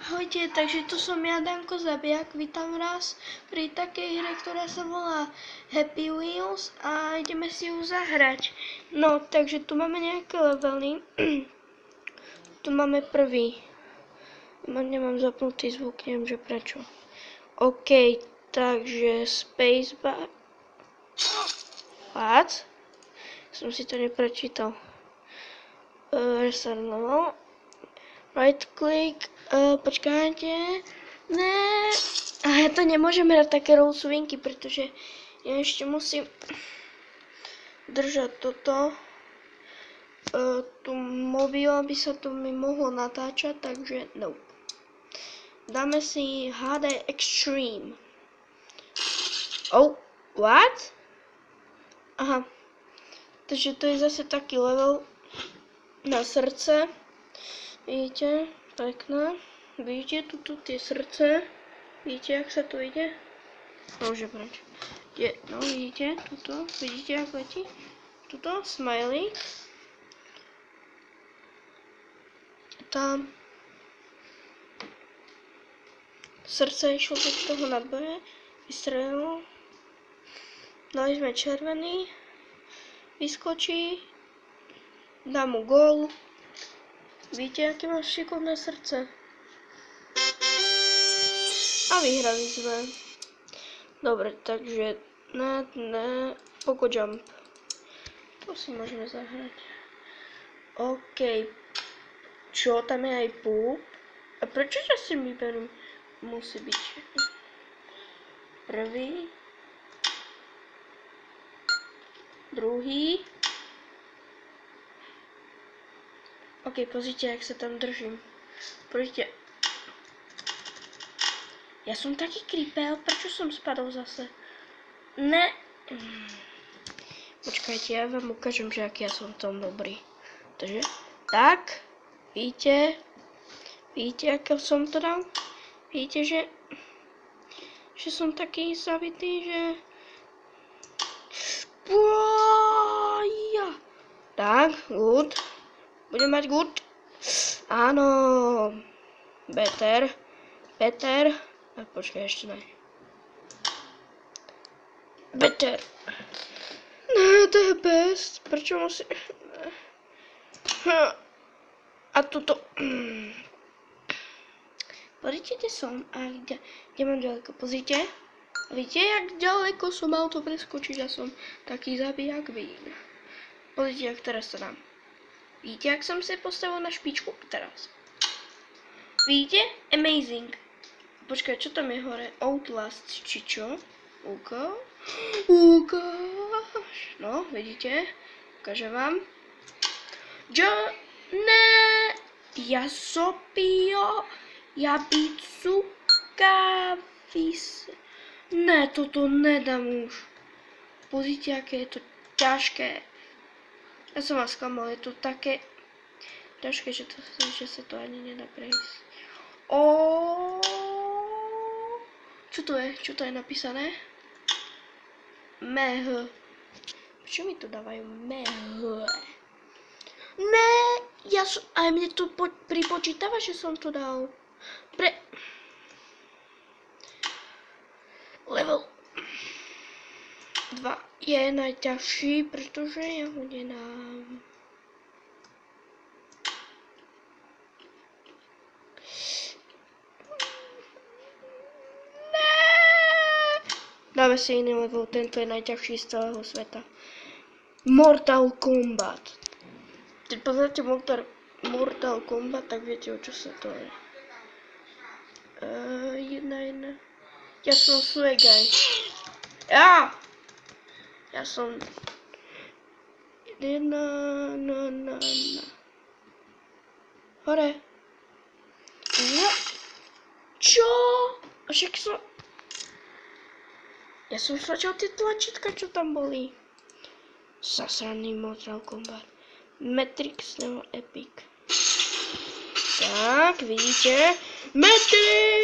Ahojte, takže tu som ja, Danko Zabijak, vítam vás pri takej hre, ktorá sa volá Happy Wheels a ideme si ju zahrať. No, takže tu máme nejaké levely. Tu máme prvý. Nemám zapnutý zvuk, neviem, že prečo. OK, takže spacebar. What? Som si to neprečítal. Restart level. Right click. Počkáte. Ne. A ja to nemôžem hrať také roll swingy, pretože ja ešte musím držať toto. Tu mobil, aby sa to mi mohlo natáčať, takže no. Dáme si HD Extreme. Oh, what? Aha. Takže to je zase taký level na srdce. Vidíte? Pekné. Vidíte tu tie srdce? Vidíte, jak sa tu ide? Môže preč. No, vidíte? Tuto. Vidíte, jak letí? Tuto. Smiley. Tam. Srdce išlo do toho nadboje. Vystrelilo. Dali sme červený. Vyskočí. Dám mu gól. Víte, aké máš šikovné srdce? A vyhrali sme. Dobre, takže Poco Jump. To si môžeme zahrať. OK. Čo, tam je aj poop? A prečo ja si vyberiem? Musí byť prvý. Druhý. OK, pozrite, jak sa tam držím. Pozrite. Ja som taký creepel, prečo som spadol zase? Ne. Počkajte, ja vám ukážem, že aký ja som v tom dobrý. Takže, tak. Vidíte, ako som to dal? Vidíte, že som taký zavitý, že... Tak, good. Budem mať good. Áno. Better. A počkaj, ešte ne. Better. No, to je best. Prečo musí... A tuto... Pozrite, kde som. A kde mám ďaleko. Pozrite. Vidíte, jak ďaleko som mal to preskočiť. Ja som taký zabijak, vidím. Pozrite, jak teraz to dám. Vidíte, jak som sa postavil na špičku? Teraz. Vidíte? Amazing. Počkaj, čo tam je hore? Outlast, či čo? Ukáž. No, vidíte? Ukážem vám. Ja sopio. Ja bicu. Kavis. Ne, toto nedám už. Pozrite, aké je to ťažké. Ja som vás klamal, je to také ťažké, že sa to ani nedá prejsť. Čo to je? Čo to je napísané? Meh. Prečo mi to dávajú meh? Ne, aj mne to pripočítava, že som to dal. Level 2 je najťažší, pretože ja ho nedám. Dáme si iný level, tento je najťažší z celého sveta. Mortal Kombat. Keď poznáte Mortal Kombat, tak viete, o čo sa to je. Jedna. Ja som Suegaj. Ja som... Hore. Čo? A však som... Ja som stlačil tie tlačítka, čo tam boli. Zasraný Mortal Kombat. Matrix nebo Epic. Tak, vidíte? Matrix!